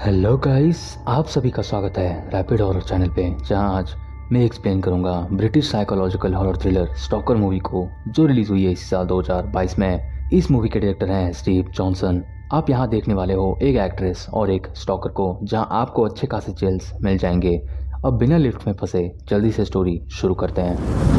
Hello guys, आप सभी का स्वागत है रैपिड हॉरर चैनल पे, जहां आज मैं एक्सप्लेन करूंगा British psychological horror thriller stalker movie को, जो रिलीज हुई है इस साल 2022 में। इस मूवी के डायरेक्टर हैं स्टीव जॉनसन। आप यहां देखने वाले हो एक एक्ट्रेस और एक स्टॉकर को, जहां आपको अच्छे खासे चिल्स मिल जाएंगे। अब बिना लिफ्ट में फंसे जल्दी से स्टोरी शुरू करते हैं।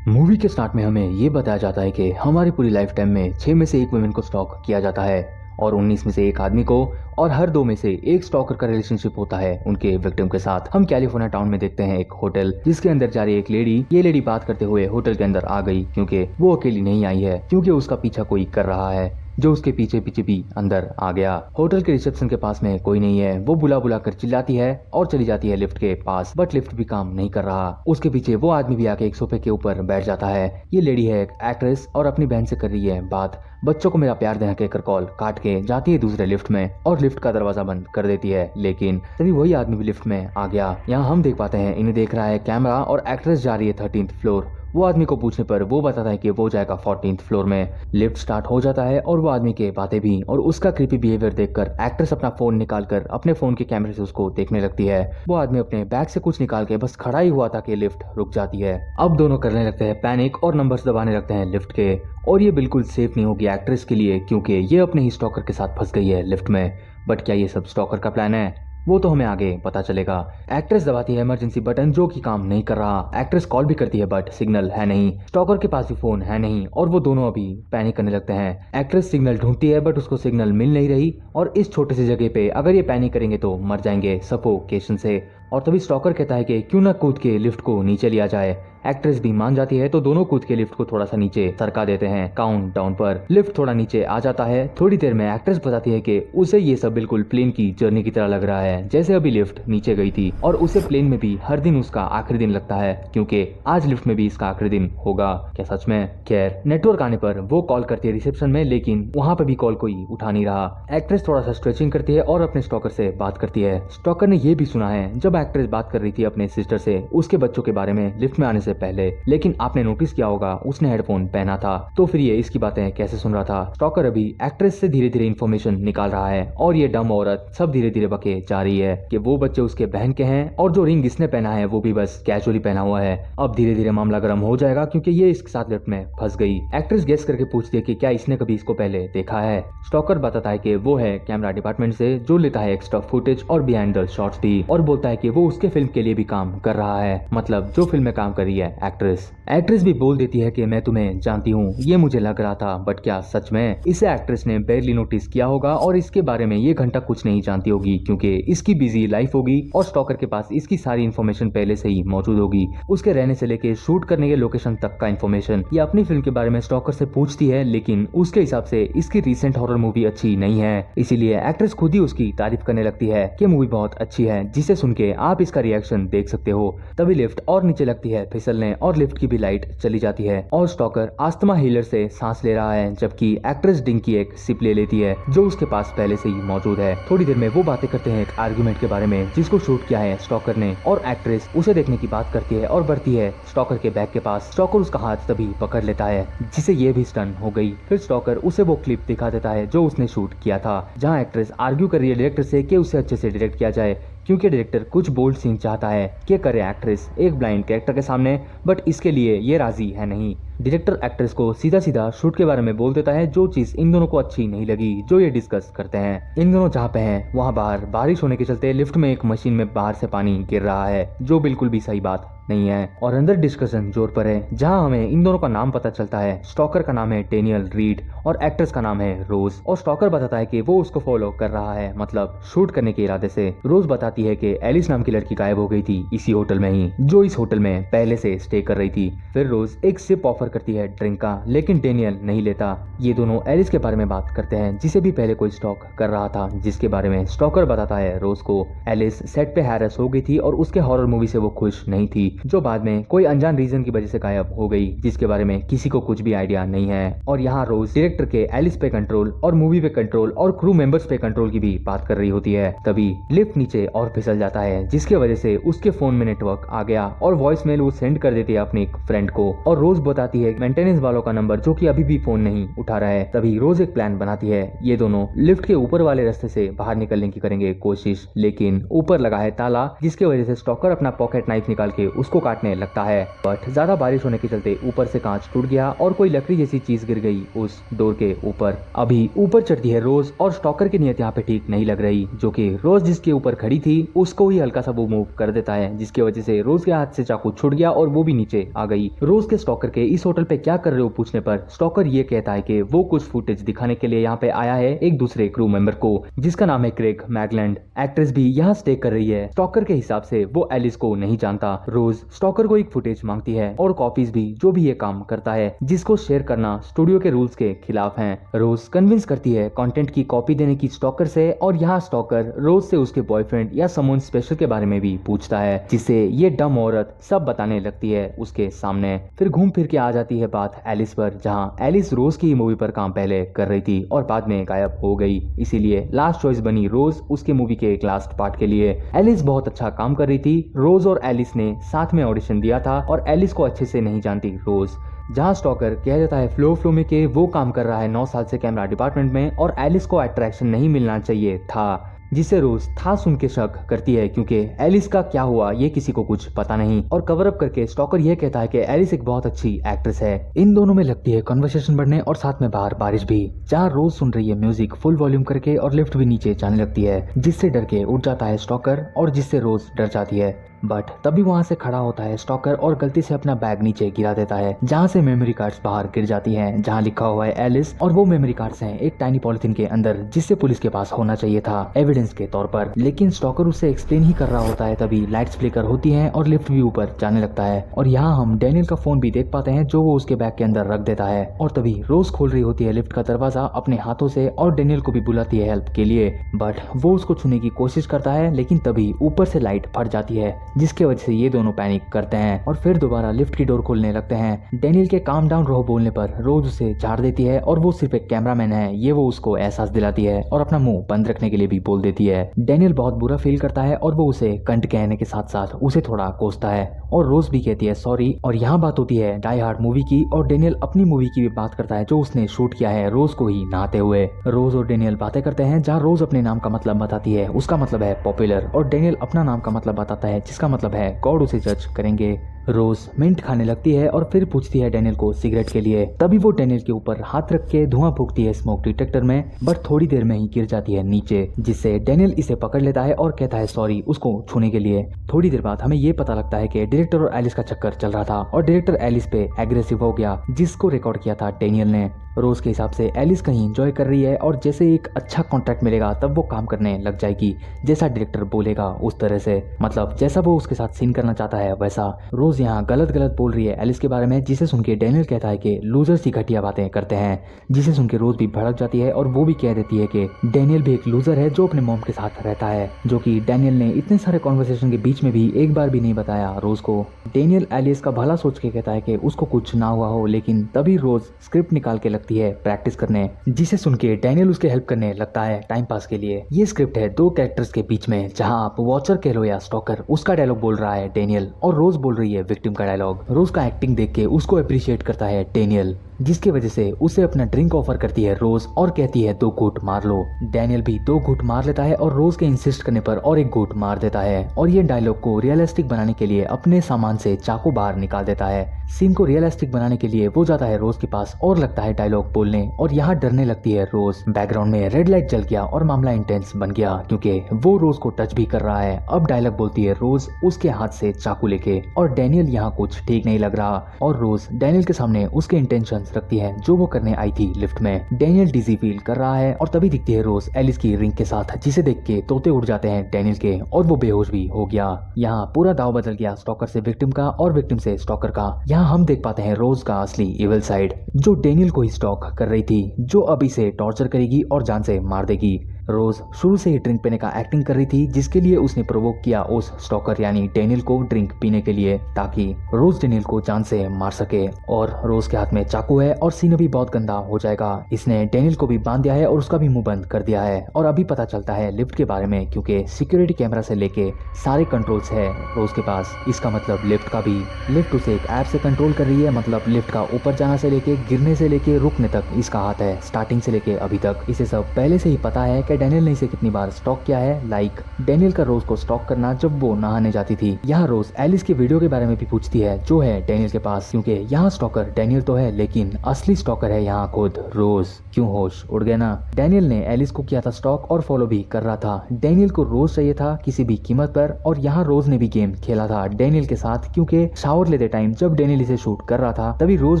मूवी के स्टार्ट में हमें ये बताया जाता है कि हमारी पूरी लाइफ टाइम में 6 में से एक वुमेन को स्टॉक किया जाता है और 19 में से एक आदमी को, और हर 2 में से एक स्टॉकर का रिलेशनशिप होता है उनके विक्टिम के साथ। हम कैलिफोर्निया टाउन में देखते हैं एक होटल, जिसके अंदर जा रही एक लेडी। ये लेडी बात करते हुए होटल के अंदर आ गई, क्योंकि वो अकेली नहीं आई है, क्योंकि उसका पीछा कोई कर रहा है, जो उसके पीछे पीछे भी अंदर आ गया। होटल के रिसेप्शन के पास में कोई नहीं है। वो बुला बुला कर चिल्लाती है और चली जाती है लिफ्ट के पास, बट लिफ्ट भी काम नहीं कर रहा। उसके पीछे वो आदमी भी आके एक सोफे के ऊपर बैठ जाता है। ये लेडी है एक एक्ट्रेस और अपनी बहन से कर रही है बात। बच्चों को मेरा प्यार देना कहकर कॉल काट के जाती है दूसरे लिफ्ट में और लिफ्ट का दरवाजा बंद कर देती है, लेकिन तभी वही आदमी भी लिफ्ट में आ गया। यहाँ हम देख पाते हैं इन्हें देख रहा है कैमरा और एक्ट्रेस जा रही है 13th फ्लोर। वो आदमी को पूछने पर वो बताता है कि वो जाएगा 14th फ्लोर में। लिफ्ट स्टार्ट हो जाता है और वो आदमी के बातें भी और उसका क्रीपी बिहेवियर देखकर एक्ट्रेस अपना फोन निकालकर अपने फोन के कैमरे से उसको देखने लगती है। वो आदमी अपने बैग से कुछ निकाल के बस खड़ा ही हुआ था कि लिफ्ट रुक जाती है। अब दोनों करने लगते हैं पैनिक और नंबर्स दबाने लगते हैं लिफ्ट के, और ये बिल्कुल सेफ नहीं होगी एक्ट्रेस के लिए, क्योंकि ये अपने ही स्टॉकर के साथ फंस गई है लिफ्ट में। बट क्या ये सब स्टॉकर का प्लान है, वो तो हमें आगे पता चलेगा। एक्ट्रेस दबाती है इमरजेंसी बटन, जो कि काम नहीं कर रहा। एक्ट्रेस कॉल भी करती है बट सिग्नल है नहीं। स्टॉकर के पास भी फोन है नहीं और वो दोनों अभी पैनिक करने लगते हैं। एक्ट्रेस सिग्नल ढूंढती है बट उसको सिग्नल मिल नहीं रही, और इस छोटे से जगह पे अगर ये पैनिक करेंगे तो मर जाएंगे सफोकेशन से। और तभी स्टॉकर कहता है कि क्यों ना कूद के लिफ्ट को नीचे लिया जाए। एक्ट्रेस भी मान जाती है, तो दोनों कूद के लिफ्ट को थोड़ा सा नीचे सरका देते हैं काउंट डाउन पर। लिफ्ट थोड़ा नीचे आ जाता है। थोड़ी देर में एक्ट्रेस बताती है कि उसे ये सब बिल्कुल प्लेन की जर्नी की तरह लग रहा है, जैसे अभी लिफ्ट नीचे गई थी, और उसे प्लेन में भी हर दिन उसका आखिरी दिन लगता है, क्योंकि आज लिफ्ट में भी इसका आखिरी दिन होगा। क्या सच में? खैर, नेटवर्क आने पर वो कॉल करती है रिसेप्शन में, लेकिन वहाँ पे भी कॉल कोई उठा नहीं रहा। एक्ट्रेस थोड़ा सा स्ट्रेचिंग करती है और अपने स्टॉकर से बात करती है। स्टॉकर ने ये भी सुना है जब एक्ट्रेस बात कर रही थी अपने सिस्टर से उसके बच्चों के बारे में लिफ्ट में आने से पहले, लेकिन आपने नोटिस किया होगा उसने हेडफोन पहना था, तो फिर ये इसकी बातें कैसे सुन रहा था? स्टॉकर अभी एक्ट्रेस से धीरे धीरे इन्फॉर्मेशन निकाल रहा है, और ये डम औरत सब धीरे धीरे बके जा रही है कि वो बच्चे उसके बहन के हैं, और जो रिंग इसने पहना है वो भी बस कैजुअली पहना हुआ है। अब धीरे धीरे मामला गर्म हो जाएगा, क्योंकि ये इसके साथ लिफ्ट में फंस गई। एक्ट्रेस गेस करके पूछती है कि क्या इसने कभी इसको पहले देखा है। स्टॉकर बताता है कि वो है कैमरा डिपार्टमेंट से, जो लेता है एक्स्ट्रा फुटेज और बिहाइंड द शॉट्स भी, और बोलता है कि वो उसके फिल्म के लिए भी काम कर रहा है, मतलब जो फिल्म में काम कर रही है एक्ट्रेस। एक्ट्रेस भी बोल देती है कि मैं तुम्हें जानती हूँ, ये मुझे लग रहा था, बट क्या सच में? इसे एक्ट्रेस ने बेरली नोटिस किया होगा और इसके बारे में ये घंटा कुछ नहीं जानती होगी, क्योंकि इसकी बिजी लाइफ होगी और स्टॉकर के पास इसकी सारी इन्फॉर्मेशन पहले से ही मौजूद होगी। उसके रहने से लेके शूट करने के लोकेशन तक का इन्फॉर्मेशन ये अपनी फिल्म के बारे में स्टॉकर से पूछती है, लेकिन उसके हिसाब से इसकी रिसेंट हॉरर मूवी अच्छी नहीं है, इसीलिए एक्ट्रेस खुद ही उसकी तारीफ करने लगती है कि मूवी बहुत अच्छी है, जिसे सुन के आप इसका रिएक्शन देख सकते हो। तभी लिफ्ट और नीचे लगती है फिसलने और लिफ्ट की भी लाइट चली जाती है, और स्टॉकर आस्थमा हीलर से सांस ले रहा है, जबकि एक्ट्रेस ड्रिंक की एक सिप ले लेती है जो उसके पास पहले से ही मौजूद है। थोड़ी देर में वो बातें करते हैं एक आर्गुमेंट के बारे में जिसको शूट किया है स्टॉकर ने, और एक्ट्रेस उसे देखने की बात करती है और बढ़ती है स्टॉकर के बैग के पास। स्टॉकर उसका हाथ तभी पकड़ लेता है, जिसे ये भी स्टन हो गई। फिर स्टॉकर उसे वो क्लिप दिखा देता है जो उसने शूट किया था, जहाँ एक्ट्रेस आर्ग्यू कर रही है डायरेक्टर से कि उसे अच्छे से डायरेक्ट किया जाए, क्योंकि डायरेक्टर कुछ बोल्ड सीन चाहता है कि करे एक्ट्रेस एक ब्लाइंड कैरेक्टर के सामने, बट इसके लिए ये राजी है नहीं। डायरेक्टर एक्ट्रेस को सीधा सीधा शूट के बारे में बोल देता है, जो चीज इन दोनों को अच्छी नहीं लगी जो ये डिस्कस करते हैं। इन दोनों जहाँ पे हैं वहाँ बाहर बारिश होने के चलते लिफ्ट में एक मशीन में बाहर से पानी गिर रहा है, जो बिल्कुल भी सही बात नहीं है, और अंदर डिस्कशन जोर पर है, जहाँ हमें इन दोनों का नाम पता चलता है। स्टॉकर का नाम है डेनियल रीड और एक्ट्रेस का नाम है रोज, और स्टॉकर बताता है कि वो उसको फॉलो कर रहा है, मतलब शूट करने के इरादे से। रोज बताती है कि एलिस नाम की लड़की गायब हो गई थी इसी होटल में ही, जो इस होटल में पहले से स्टे कर रही थी। फिर रोज एक सिप ऑफर करती है ड्रिंक का, लेकिन डेनियल नहीं लेता। ये दोनों एलिस के बारे में बात करते हैं, जिसे भी पहले कोई स्टॉक कर रहा था, जिसके बारे में स्टॉकर बताता है रोज को एलिस सेट पे हैरेस हो गई थी और उसके हॉरर मूवी से वो खुश नहीं थी, जो बाद में कोई अनजान रीजन की वजह से गायब हो गई, जिसके बारे में किसी को कुछ भी आइडिया नहीं है। और यहाँ रोज डायरेक्टर के एलिस पे कंट्रोल और मूवी पे कंट्रोल और क्रू मेंबर्स पे कंट्रोल की भी बात कर रही होती है। तभी लिफ्ट नीचे और फिसल जाता है, जिसकी वजह से उसके फोन में नेटवर्क आ गया और वॉइस मेल वो सेंड कर देती है अपने एक फ्रेंड को। और रोज बताती है मेंटेनेंस वालों का नंबर, जो कि अभी भी फोन नहीं उठा रहा है। तभी रोज एक प्लान बनाती है, ये दोनों लिफ्ट के ऊपर वाले रास्ते से बाहर निकलने की करेंगे कोशिश, लेकिन ऊपर लगा है ताला, जिसकी वजह से स्टॉकर अपना पॉकेट नाइफ निकाल के उसको काटने लगता है। बट ज्यादा बारिश होने के चलते ऊपर से कांच टूट गया और कोई लकड़ी जैसी चीज गिर गई उस डोर के ऊपर। अभी ऊपर चढ़ती है रोज और स्टॉकर की नीयत यहाँ पे ठीक नहीं लग रही, जो कि रोज जिसके ऊपर खड़ी थी उसको ही हल्का सा वो मूव कर देता है, जिसकी वजह से रोज के हाथ से चाकू छूट गया और वो भी नीचे आ गई। रोज के स्टॉकर के इस होटल पे क्या कर रहे हो पूछने पर स्टॉकर ये कहता है कि वो कुछ फुटेज दिखाने के लिए यहाँ पे आया है एक दूसरे क्रू मेंबर को, जिसका नाम है क्रेग मैगलैंड। एक्ट्रेस भी यहाँ स्टे कर रही है। स्टॉकर के हिसाब से वो एलिस को नहीं जानता। रोज स्टॉकर को एक फुटेज मांगती है और कॉपीज भी, जो भी ये काम करता है, जिसको शेयर करना स्टूडियो के रूल्स के खिलाफ है। रोज कन्विंस करती है कंटेंट की कॉपी देने की स्टॉकर से, और यहाँ स्टॉकर रोज से उसके बॉयफ्रेंड या समवन स्पेशल के बारे में भी पूछता है, जिससे ये डम औरत सब बताने लगती है उसके सामने। फिर घूम फिर के आ जाती है बात एलिस पर, जहाँ एलिस रोज की मूवी पर काम पहले कर रही थी और बाद में गायब हो गई, इसीलिए लास्ट चॉइस बनी रोज उसके मूवी के एक लास्ट पार्ट के लिए। एलिस बहुत अच्छा काम कर रही थी। रोज और एलिस ने साथ में ऑडिशन दिया था और एलिस को अच्छे से नहीं जानती रोज। जहाँ स्टॉकर कह देता है फ्लो में कि वो काम कर रहा है 9 साल से कैमरा डिपार्टमेंट में और एलिस को अट्रैक्शन नहीं मिलना चाहिए था, जिसे रोज था सुन के शक करती है, क्योंकि एलिस का क्या हुआ ये किसी को कुछ पता नहीं। और कवर अप करके स्टॉकर यह कहता है कि एलिस एक बहुत अच्छी एक्ट्रेस है। इन दोनों में लगती है कन्वर्सेशन बढ़ने और साथ में बाहर बारिश भी, जहाँ रोज सुन रही है म्यूजिक फुल वॉल्यूम करके और लिफ्ट भी नीचे जाने लगती है, जिससे डर के उठ जाता है स्टॉकर और जिससे रोज डर जाती है। बट तभी वहां से खड़ा होता है स्टॉकर और गलती से अपना बैग नीचे गिरा देता है, जहां से मेमोरी कार्ड्स बाहर गिर जाती हैं, जहां लिखा हुआ है एलिस, और वो मेमोरी कार्ड्स हैं एक टाइनी पॉलिथीन के अंदर, जिससे पुलिस के पास होना चाहिए था एविडेंस के तौर पर। लेकिन स्टॉकर उसे एक्सप्लेन ही कर रहा होता है, तभी लाइट्स फ्लिकर होती हैं और लिफ्ट भी ऊपर जाने लगता है। और यहाँ हम डैनियल का फोन भी देख पाते हैं, जो वो उसके बैग के अंदर रख देता है। और तभी रोज खोल रही होती है लिफ्ट का दरवाजा अपने हाथों से और डैनियल को भी बुलाती है हेल्प के लिए, बट वो उसको छूने की कोशिश करता है, लेकिन तभी ऊपर से लाइट फट जाती है, जिसकी वजह से दोनों पैनिक करते हैं और फिर दोबारा लिफ्ट की डोर खोलने लगते हैं। डैनियल के काम डाउन रहो बोलने पर रोज उसे झाड़ देती है और वो सिर्फ एक कैमरामैन है, ये वो उसको एहसास दिलाती है और अपना मुंह बंद रखने के लिए भी बोल देती है। डैनियल बहुत बुरा फील करता है और वो उसे कंट कहने के साथ साथ उसे थोड़ा कोसता है और रोज भी कहती है सॉरी। और यहाँ बात होती है डाई हार्ड मूवी की और डैनियल अपनी मूवी की भी बात करता है जो उसने शूट किया है रोज को ही नहाते हुए। रोज और डैनियल बातें करते हैं, जहाँ रोज अपने नाम का मतलब बताती है, उसका मतलब है पॉपुलर, और डैनियल अपना नाम का मतलब बताता है जिसका मतलब है गॉड उसे जज करेंगे। रोज मिंट खाने लगती है और फिर पूछती है डैनियल को सिगरेट के लिए, तभी वो डैनियल के ऊपर हाथ रख के धुआं फूकती है स्मोक डिटेक्टर में, बट थोड़ी देर में ही गिर जाती है नीचे, जिससे डैनियल इसे पकड़ लेता है और कहता है सॉरी उसको छूने के लिए। थोड़ी देर बाद हमें ये पता लगता है कि डायरेक्टर और एलिस का चक्कर चल रहा था और डायरेक्टर एलिस पे एग्रेसिव हो गया, जिसको रिकॉर्ड किया था डैनियल ने। रोज के हिसाब से एलिस कहीं एंजॉय कर रही है और जैसे एक अच्छा कॉन्ट्रैक्ट मिलेगा तब वो काम करने लग जाएगी, जैसा डायरेक्टर बोलेगा उस तरह से, मतलब जैसा वो उसके साथ सीन करना चाहता है वैसा। रोज यहाँ गलत गलत बोल रही है एलिस के बारे में, जिसे सुन के डैनियल कहता है कि लूजर्स ही घटिया बातें करते हैं, जिसे सुन के रोज भी भड़क जाती है और वो भी कह देती है कि डैनियल भी एक लूजर है जो अपने मॉम के साथ रहता है, जो कि डैनियल ने इतने सारे कॉन्वर्सेशन के बीच में भी एक बार भी नहीं बताया रोज को। डैनियल एलिस का भला सोच के कहता है कि उसको कुछ ना हुआ हो, लेकिन तभी रोज स्क्रिप्ट निकाल के लगती है प्रैक्टिस करने, जिसे सुन के डैनियल उसके हेल्प करने लगता है टाइम पास के लिए। ये स्क्रिप्ट है 2 कैरेक्टर्स के बीच में, जहां आप वॉचर कह लो या स्टॉकर, उसका डायलॉग बोल रहा है डैनियल और रोज बोल रही है विक्टिम का डायलॉग। रोज का एक्टिंग देख के उसको अप्रिशिएट करता है डैनियल, जिसकी वजह से उसे अपना ड्रिंक ऑफर करती है रोज और कहती है 2 घूंट मार लो। डैनियल भी 2 घूंट मार लेता है और रोज के इंसिस्ट करने पर और 1 घूंट मार देता है और ये डायलॉग को रियलिस्टिक बनाने के लिए अपने सामान से चाकू बाहर निकाल देता है। सीन को रियलिस्टिक बनाने के लिए वो जाता है रोज के पास और लगता है डायलॉग बोलने, और यहाँ डरने लगती है रोज। बैकग्राउंड में रेड लाइट जल गया और मामला इंटेंस बन गया, क्योंकि वो रोज को टच भी कर रहा है। अब डायलॉग बोलती है रोज उसके हाथ से चाकू लेके, और डैनियल यहाँ कुछ ठीक नहीं लग रहा और रोज डैनियल के सामने उसके इंटेंशंस रखती है जो वो करने आई थी लिफ्ट में। डैनियल डिजी फील कर रहा है और तभी दिखती है रोज एलिस की रिंग के साथ, जिसे देख के तोते उड़ जाते हैं डैनियल के और वो बेहोश भी हो गया। यहाँ पूरा दाव बदल गया स्टॉकर से विक्टिम का और विक्टिम से स्टॉकर का। यहाँ हम देख पाते हैं रोज का असली इविल साइड, जो डैनियल को ही स्टॉक कर रही थी, जो अब इसे टॉर्चर करेगी और जान से मार देगी। रोज शुरू से ही ड्रिंक पीने का एक्टिंग कर रही थी, जिसके लिए उसने प्रोवोक किया उस स्टॉकर यानी डैनियल को ड्रिंक पीने के लिए, ताकि रोज डैनियल को जान से मार सके। और रोज के हाथ में चाकू है और सीन भी बहुत गंदा हो जाएगा। इसने डैनियल को भी बांध दिया है और उसका भी मुंह बंद कर दिया है। और अभी पता चलता है लिफ्ट के बारे में, क्योंकि सिक्योरिटी कैमरा से लेके सारे कंट्रोल्स है रोज के पास। इसका मतलब लिफ्ट का भी। लिफ्ट उसे एक ऐप से कंट्रोल कर रही है, मतलब लिफ्ट का ऊपर जाना से लेके गिरने से लेके रुकने तक इसका हाथ है, स्टार्टिंग से लेके अभी तक। इसे सब पहले से ही पता है कि डैनियल ने इसे कितनी बार स्टॉक किया है। लाइक डैनियल का रोज को स्टॉक करना जब वो नहाने जाती थी। यहाँ रोज एलिस के वीडियो के बारे में भी पूछती है जो है डैनियल के पास, क्योंकि यहाँ स्टॉकर डैनियल तो है लेकिन असली स्टॉकर है यहाँ खुद रोज। क्यों होश उड़ गया ना। डैनियल ने एलिस को किया था स्टॉक और फॉलो भी कर रहा था। डैनियल को रोज चाहिए था किसी भी कीमत पर, और यहाँ रोज ने भी गेम खेला था डैनियल के साथ, क्योंकि शावर लेते टाइम जब डैनियल इसे शूट कर रहा था तभी रोज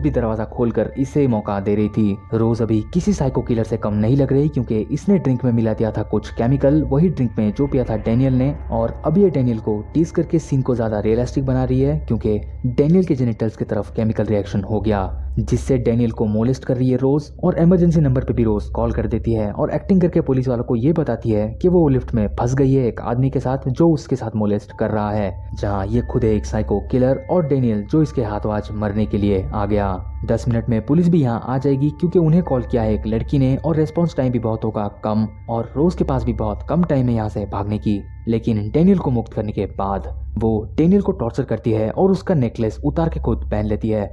भी दरवाजा खोलकर इसे मौका दे रही थी। रोज अभी किसी साइको किलर से कम नहीं लग रही, क्योंकि इसने ड्रिंक में मिला दिया था कुछ केमिकल, वही ड्रिंक में जो पिया था डैनियल ने। और अब ये डैनियल को टीज करके सीन को ज्यादा रियलिस्टिक बना रही है, क्योंकि डैनियल के जेनिटल्स की तरफ केमिकल रिएक्शन हो गया, जिससे डैनियल को मोलेस्ट कर रही है रोज। और इमरजेंसी नंबर पे भी रोज कॉल कर देती है और एक्टिंग करके पुलिस वालों को ये बताती है कि वो लिफ्ट में फंस गई है एक आदमी के साथ जो उसके साथ मोलेस्ट कर रहा है, जहाँ ये खुद है एक साइको किलर और डैनियल जो इसके हाथों आज मरने के लिए आ गया। 10 मिनट में पुलिस भी यहाँ आ जाएगी, क्योंकि उन्हें कॉल किया है एक लड़की ने और रेस्पॉन्स टाइम भी बहुत होगा कम, और रोज के पास भी बहुत कम टाइम है यहाँ से भागने की। लेकिन डैनियल को मुक्त करने के बाद वो डैनियल को टॉर्चर करती है और उसका नेकलेस उतार के खुद पहन लेती है।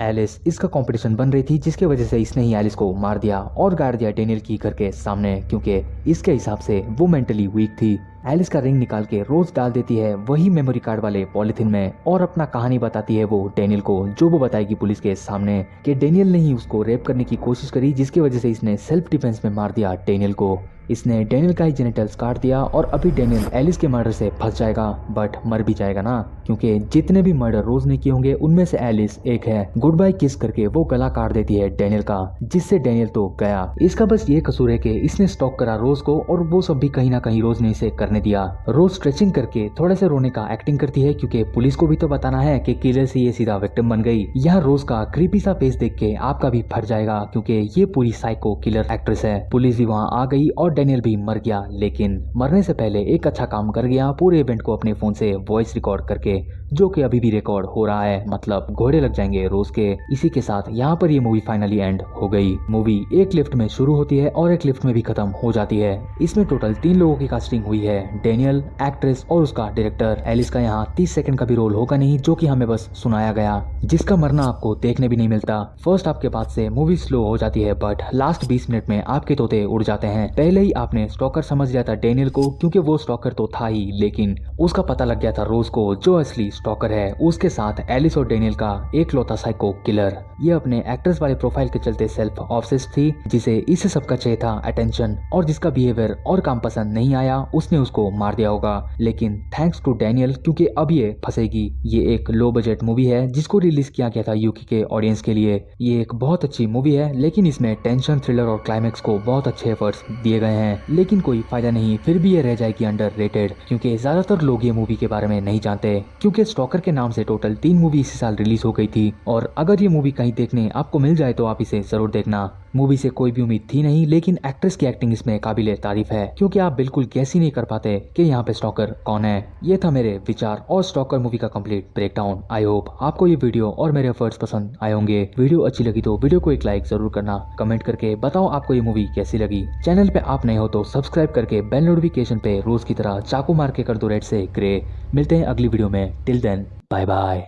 एलिस इसका कंपटीशन बन रही थी, जिसके वजह से इसने ही एलिस को मार दिया और गाड़ दिया डैनियल की घर के सामने, क्योंकि इसके हिसाब से वो मेंटली वीक थी। एलिस का रिंग निकाल के रोज डाल देती है वही मेमोरी कार्ड वाले पॉलिथीन में, और अपना कहानी बताती है वो डैनियल को, जो वो बताएगी पुलिस के सामने कि डैनियल ने ही उसको रेप करने की कोशिश करी, जिसकी वजह से इसने सेल्फ डिफेंस में मार दिया डैनियल को। इसने डैनियल का ही जेनिटल्स काट दिया और अभी डैनियल एलिस के मर्डर से फंस जाएगा, बट मर भी जाएगा ना, क्योंकि जितने भी मर्डर रोज ने किए होंगे उनमें से एलिस एक है। गुड बाय किस करके वो गला काट देती है डैनियल का, जिससे डैनियल तो गया। इसका बस ये कसूर है कि इसने स्टॉक करा रोज को, और वो सब भी कहीं ना कहीं रोज ने इसे करने दिया। रोज स्ट्रेचिंग करके थोड़े से रोने का एक्टिंग करती है, क्योंकि पुलिस को भी तो बताना है कि किलर से ये सीधा विक्टिम बन गई। यहाँ रोज का क्रीपी सा फेस देख के आपका भी फट जाएगा, क्योंकि ये पूरी साइको किलर एक्ट्रेस है। पुलिस भी वहाँ आ गई और डैनियल भी मर गया, लेकिन मरने से पहले एक अच्छा काम कर गया, पूरे इवेंट को अपने फोन से वॉइस रिकॉर्ड करके, जो कि अभी भी रिकॉर्ड हो रहा है, मतलब घोड़े लग जाएंगे रोज के। इसी के साथ यहाँ पर ये मूवी फाइनली एंड हो गई। मूवी एक लिफ्ट में शुरू होती है और एक लिफ्ट में भी खत्म हो जाती है। इसमें टोटल 3 लोगों की कास्टिंग हुई है, डैनियल, एक्ट्रेस और उसका डायरेक्टर। एलिस का यहाँ 30 सेकंड का भी रोल होगा नहीं, जो कि हमें बस सुनाया गया, जिसका मरना आपको देखने भी नहीं मिलता। फर्स्ट हाफ के बाद से मूवी स्लो हो जाती है, बट लास्ट 20 मिनट में आपके तोते उड़ जाते हैं। पहले ही आपने स्टॉकर समझ लिया था डैनियल को, क्योंकि वो स्टॉकर तो था ही, लेकिन उसका पता लग गया था रोज को, जो असली स्टॉकर है। उसके साथ एलिस और डैनियल का एक लौता साइको किलर। ये अपने एक्ट्रेस वाले प्रोफाइल के चलते सेल्फ ऑब्सेस्ड थी, जिसे इससे सबका चाहिए था अटेंशन, और जिसका बिहेवियर और काम पसंद नहीं आया उसने उसको मार दिया होगा। लेकिन थैंक्स टू डैनियल, क्योंकि अब ये फंसेगी। ये एक लो बजट मूवी है जिसको रिलीज किया गया था यूके के ऑडियंस के लिए। ये एक बहुत अच्छी मूवी है, लेकिन इसमें टेंशन, थ्रिलर और क्लाइमेक्स को बहुत अच्छे एफर्ट्स दिए गए हैं, लेकिन कोई फायदा नहीं, फिर भी ये रह जाएगी अंडररेटेड, क्योंकि ज्यादातर लोग ये मूवी के बारे में नहीं जानते। क्योंकि स्टॉकर के नाम से टोटल 3 मूवी इसी साल रिलीज हो गई थी, और अगर ये मूवी कहीं देखने आपको मिल जाए तो आप इसे जरूर देखना। मूवी से कोई भी उम्मीद थी नहीं, लेकिन एक्ट्रेस की एक्टिंग इसमें काबिले तारीफ है, क्योंकि आप बिल्कुल गैस ही नहीं कर पाते कि यहाँ पे स्टॉकर कौन है। ये था मेरे विचार और स्टॉकर मूवी का कंप्लीट ब्रेकडाउन। आई होप आपको ये वीडियो और मेरे एफर्ट्स पसंद आए होंगे। वीडियो अच्छी लगी तो वीडियो को एक लाइक जरूर करना, कमेंट करके बताओ आपको ये मूवी कैसी लगी। चैनल पे आप नए हो तो सब्सक्राइब करके बेल नोटिफिकेशन पे रोज की तरह चाकू मार के कर दो रेड से ग्रे। मिलते हैं अगली वीडियो में, टिल देन बाय बाय।